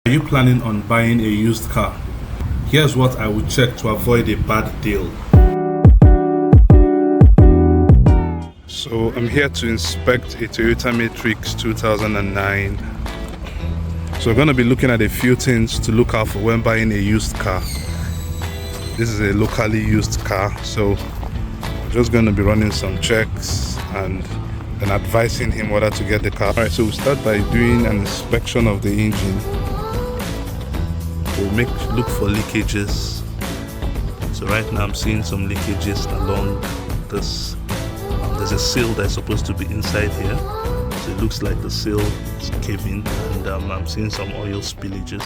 Are you planning on buying a used car? Here's what I would check to avoid a bad deal. So I'm here to inspect a Toyota Matrix 2009. So we're going to be looking at a few things to look out for when buying a used car. This is a locally used car, so I'm just going to be running some checks and then advising him whether to get the car. Alright, so we'll start by doing an inspection of the engine. We'll look for leakages. So right now I'm seeing some leakages along this. There's a seal that's supposed to be inside here. So it looks like the seal is caving, and I'm seeing some oil spillages.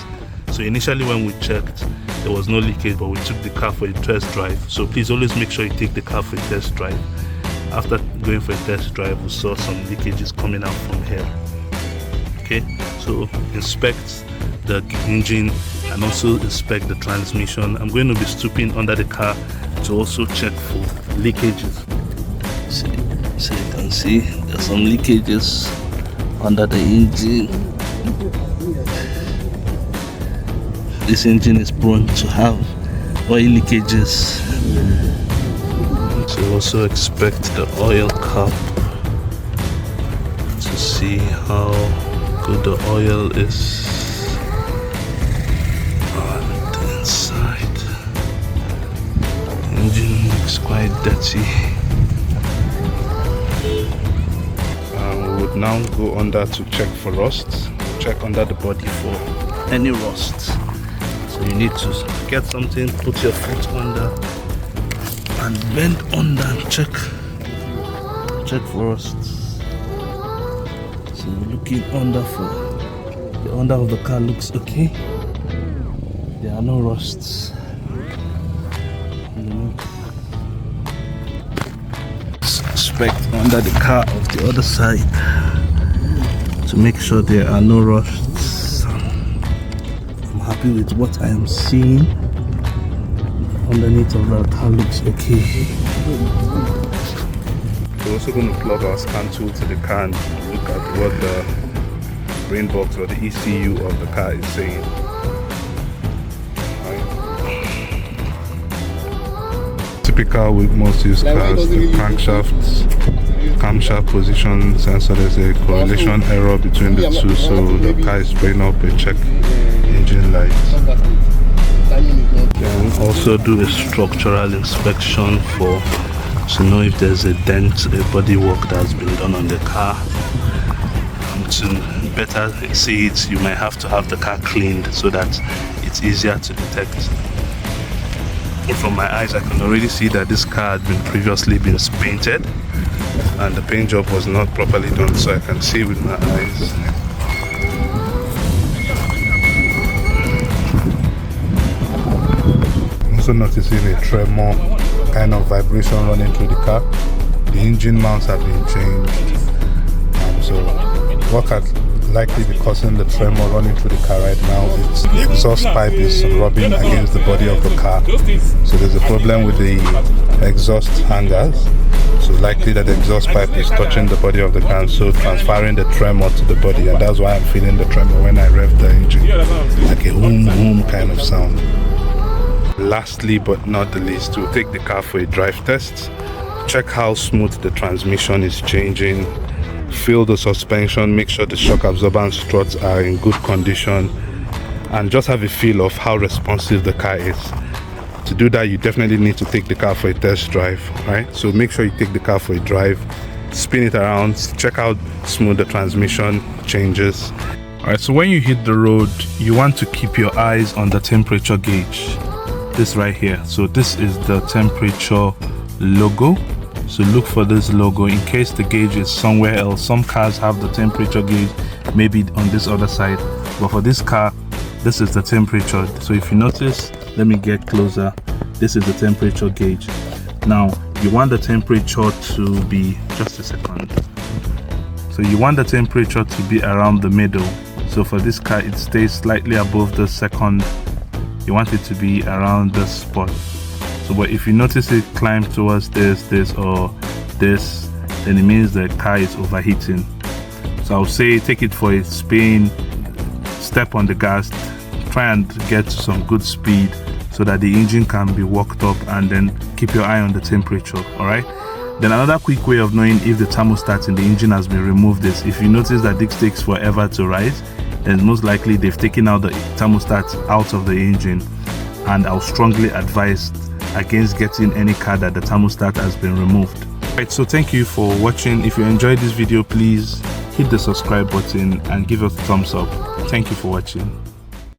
So initially when we checked, there was no leakage, but we took the car for a test drive. So please always make sure you take the car for a test drive. After going for a test drive, we saw some leakages coming out from here. Okay, so inspect the engine and also inspect the transmission. I'm going to be stooping under the car to also check for leakages. So you can see there's some leakages under the engine. This engine is prone to have oil leakages. So also expect the oil cap to see how good the oil is on the inside. The engine looks quite dirty. We would now go under to check for rust. Check under the body for any rust. So you need to get something, put your foot under and bend under and check for rust. So we're looking under for the under of the car looks okay. There are no rusts. Inspect under the car of the other side to make sure there are no rusts. I'm happy with what I am seeing. Underneath of the car looks okay. We're also going to plug our scan tool to the car and look at what the brain box or the ECU of the car is saying. Typical with most used cars, the camshaft position sensor, there's a correlation error between the two, so the car is spraying up a check engine light. Then also do a structural inspection to know if there's a dent, a bodywork that's been done on the car. To better see it, you might have to have the car cleaned so that it's easier to detect. But from my eyes, I can already see that this car had been previously painted and the paint job was not properly done, so I can see with my eyes. I'm also noticing a tremor kind of vibration running through the car. The engine mounts have been changed, so what could likely be causing the tremor running through the car right now is the exhaust pipe is rubbing against the body of the car. So there's a problem with the exhaust hangers. So likely that the exhaust pipe is touching the body of the car, so transferring the tremor to the body, and that's why I'm feeling the tremor when I rev the engine, like a boom boom kind of sound. Lastly but not the least, we'll take the car for a drive test, check how smooth the transmission is changing, feel the suspension, make sure the shock absorbent struts are in good condition, and just have a feel of how responsive the car is. To do that, you definitely need to take the car for a test drive, right? So make sure you take the car for a drive, spin it around, check how smooth the transmission changes. Alright, so when you hit the road, you want to keep your eyes on the temperature gauge. This right here. So this is the temperature logo. So look for this logo in case the gauge is somewhere else. Some cars have the temperature gauge maybe on this other side, but for this car, this is the temperature. So if you notice, let me get closer. This is the temperature gauge. Now you want the temperature to be, just a second. So you want the temperature to be around the middle. So for this car, it stays slightly above the second. You want it to be around this spot. So but if you notice it climb towards this or this, then it means the car is overheating. So I'll say take it for a spin, step on the gas, try and get to some good speed so that the engine can be worked up, and then keep your eye on the temperature. All right. Then another quick way of knowing if the thermostat in the engine has been removed is if you notice that this takes forever to rise, then most likely they've taken out the thermostat out of the engine, and I'll strongly advise against getting any car that the thermostat has been removed. Right, so thank you for watching. If you enjoyed this video, please hit the subscribe button and give us a thumbs up. Thank you for watching.